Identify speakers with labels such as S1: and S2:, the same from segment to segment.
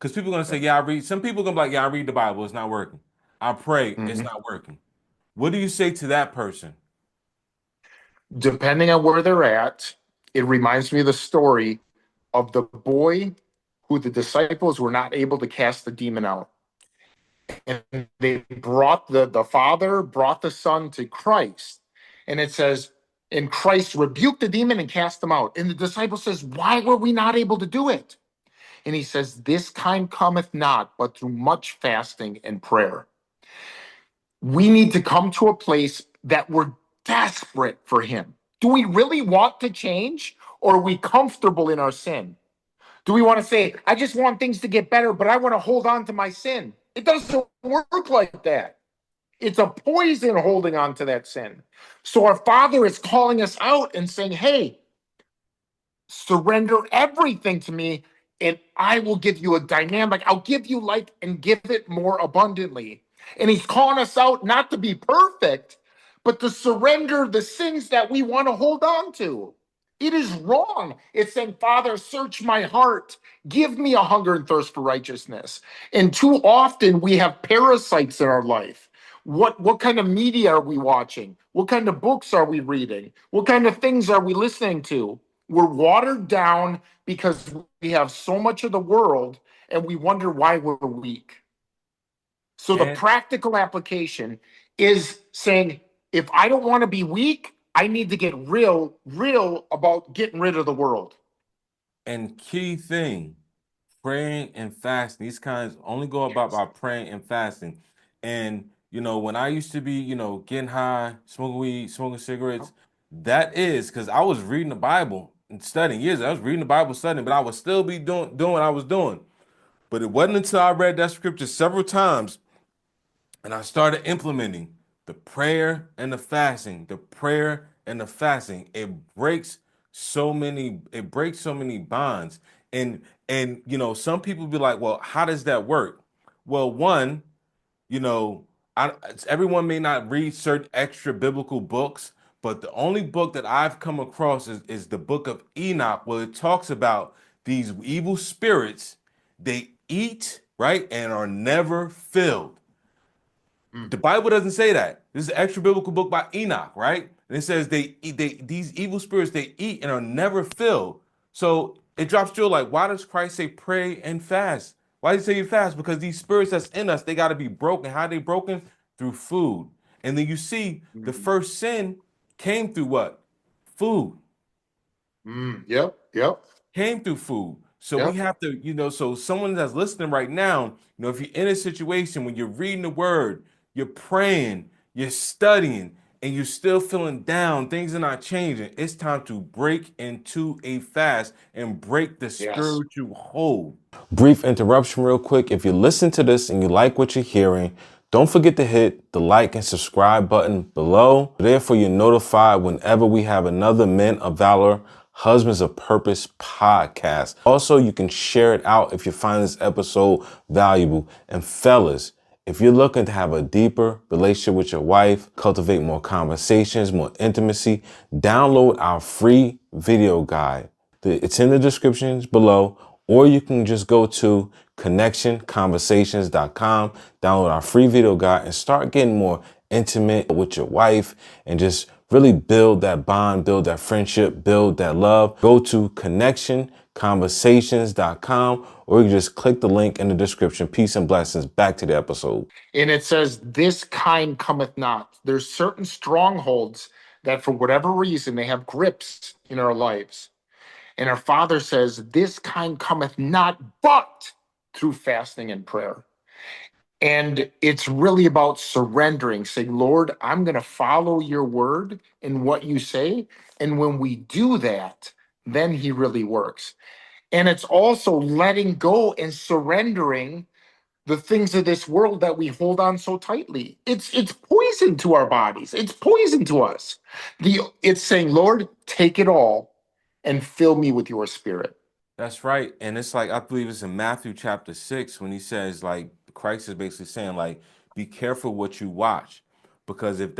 S1: Because people are gonna say, yeah, I read. Some people are gonna be like, yeah, I read the Bible, it's not working. I pray, it's
S2: Mhm.
S1: not working. What do you say to that person?
S2: Depending on where they're at, it reminds me of the story of the boy who the disciples were not able to cast the demon out. And they brought the father brought the son to Christ. And it says, and Christ rebuked the demon and cast them out. And the disciple says, why were we not able to do it? And he says, this kind cometh not but through much fasting and prayer. We need to come to a place that we're desperate for him. Do we really want to change, or are we comfortable in our sin? Do we want to say, I just want things to get better, but I want to hold on to my sin? It doesn't work like that. It's a poison holding on to that sin. So our Father is calling us out and saying, hey, surrender everything to me, and I will give you a dynamic. I'll give you life and give it more abundantly. And he's calling us out not to be perfect, but to surrender the sins that we want to hold on to. It is wrong. It's saying, Father, search my heart. Give me a hunger and thirst for righteousness. And too often we have parasites in our life. What kind of media are we watching? What kind of books are we reading? What kind of things are we listening to? We're watered down because we have so much of the world and we wonder why we're weak. So the
S1: And
S2: practical application is saying, if I don't want to be weak, I need to get real about getting rid of the world.
S1: and key thing, praying and fasting. These kinds only go about by praying and fasting. And when I used to be, getting high, smoking weed, smoking cigarettes, that is because I was reading the Bible and studying. Years I was reading the Bible, studying, but I would still be doing what I was doing. But it wasn't until I read that scripture several times and I started implementing the prayer and the fasting, the prayer and the fasting. It breaks so many bonds. And some people be like, well, how does that work? Well, one, you know, everyone may not read certain extra biblical books, but the only book that I've come across is the book of Enoch, where it talks about these evil spirits. They eat, right, and are never filled.
S2: Mm.
S1: The Bible doesn't say that. This is an extra biblical book by Enoch, right? And it says they eat, these evil spirits they eat and are never filled. So it drops you like, why does Christ say pray and fast? Why does he say you fast? Because these spirits that's in us, they got to be broken. How are they broken? Through food. And then you see the
S2: Mm.
S1: first sin came through what? Food.
S2: Mm. Yep, yep,
S1: Came through food. So we
S2: yep.
S1: have to, so someone that's listening right now, if you're in a situation when you're reading the word, you're praying, you're studying, and you're still feeling down, things are not changing. It's time to break into a fast and break the
S2: Yes.
S1: spiritual hold. Brief interruption, real quick. If you listen to this and you like what you're hearing, don't forget to hit the like and subscribe button below. Therefore, you're notified whenever we have another Men of Valor, Husbands of Purpose podcast. Also, you can share it out if you find this episode valuable. And fellas, if you're looking to have a deeper relationship with your wife, cultivate more conversations, more intimacy, download our free video guide. It's in the descriptions below, or you can just go to connectionconversations.com, download our free video guide, and start getting more intimate with your wife and just really build that bond, build that friendship, build that love. Go to connectionconversations.com, or you can just click the link in the description. Peace and blessings. Back to the episode.
S2: And it says, this kind cometh not. There's certain strongholds that for whatever reason they have grips in our lives. And our Father says, this kind cometh not but through fasting and prayer. And it's really about surrendering, saying, Lord, I'm going to follow your word and what you say. And when we do that, then he really works. And it's also letting go and surrendering the things of this world that we hold on so tightly. It's poison to our bodies. It's poison to us. It's saying, Lord, take it all and fill me with your spirit.
S1: That's right. And it's like, I believe it's in Matthew chapter 6 when he says, like, Christ is basically saying, like, be careful what you watch. Because if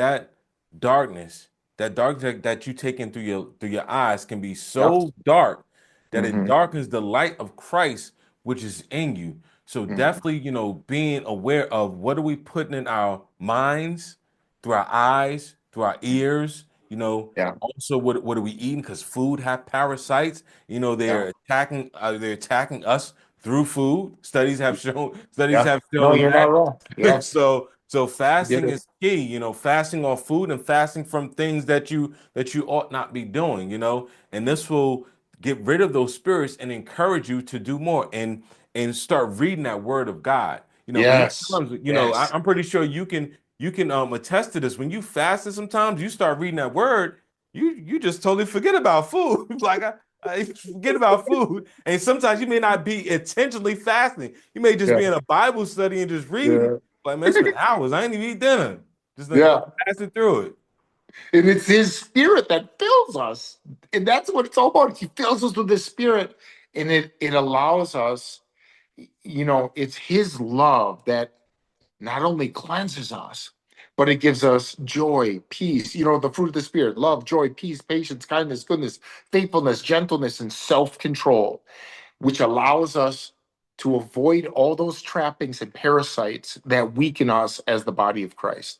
S1: darkness, that dark that you take in through your eyes can be
S2: Yep.
S1: so dark that it
S2: Hmm.
S1: darkens the light of Christ which is in you. So
S2: Mhm.
S1: definitely, being aware of what are we putting in our minds, through our eyes, through our ears,
S2: Yeah.
S1: also what are we eating? Because food have parasites.
S2: Yeah.
S1: They're attacking us through food. Studies
S2: Yeah.
S1: have
S2: No,
S1: shown
S2: you're not
S1: that.
S2: wrong. Yeah.
S1: So
S2: You did
S1: fasting
S2: it.
S1: is key, fasting off food and fasting from things that you ought not be doing, and this will get rid of those spirits and encourage you to do more and start reading that word of God. Many
S2: Yes.
S1: times,
S2: Yes.
S1: I'm pretty sure you can attest to this. When you fasted, sometimes you start reading that word, you just totally forget about food. Like I forget about food. And sometimes you may not be intentionally fasting. You may just
S2: Yeah.
S1: be in a Bible study and just reading.
S2: Yeah.
S1: Like, man, it's been hours. I ain't even eat dinner. Just
S2: Yeah.
S1: passing through it.
S2: And it's his spirit that fills us. And that's what it's all about. He fills us with his spirit. And it allows us, it's his love that not only cleanses us, but it gives us joy, peace, the fruit of the spirit, love, joy, peace, patience, kindness, goodness, faithfulness, gentleness, and self-control, which allows us to avoid all those trappings and parasites that weaken us as the body of Christ.